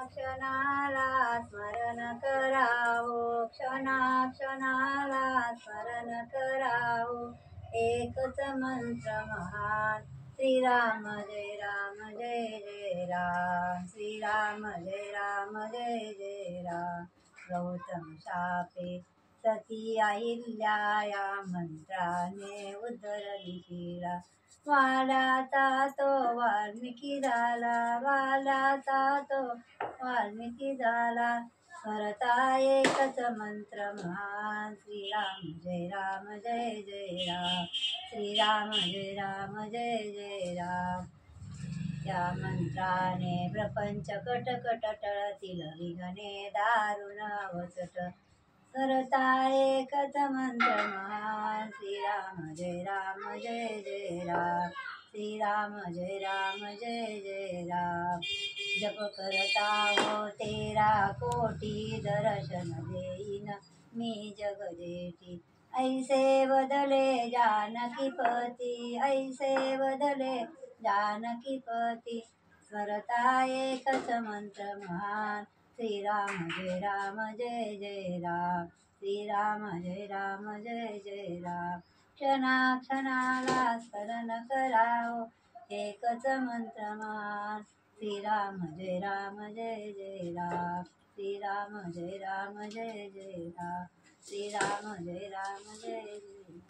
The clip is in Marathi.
क्षणाला स्मरण करावो, क्षणाक्षणाला स्मरण करावो, एकच मंत्र महान श्रीराम जय राम जय जय राम, श्रीराम जय राम जय जय राम. गौतम शापे सती अहिल्या या मंत्राने उद्धरली शिला, वाल्याचा तो वाल्मिकी झाला, वाल्याचा तो वाल्मिकी झाला. स्मरता एकच मंत्र महान श्रीराम जय राम जय जय राम, श्रीराम जय राम जय जय राम. या मंत्राने प्रपंच कटकट टळतील, विघ्ने दारुण अवचट. करता एकच मंत्र महान श्रीराम जय राम जय जय राम, श्रीराम जय राम जय जय राम. जप करता हो 13 कोटी, दर्शन देईन मी जगजेठी. ऐसे बदले जानकीपती, ऐसे बदले जानकीपती. स्मरता एकच मंत्र महान श्रीराम जय राम जय जय राम, श्रीराम जय राम जय जय राम. क्षणाक्षणाला स्मरण करावो, एकच मंत्र महान श्रीराम जय राम जय जय राम, श्रीराम जय राम जय जय राम, श्रीराम जय राम जय जय.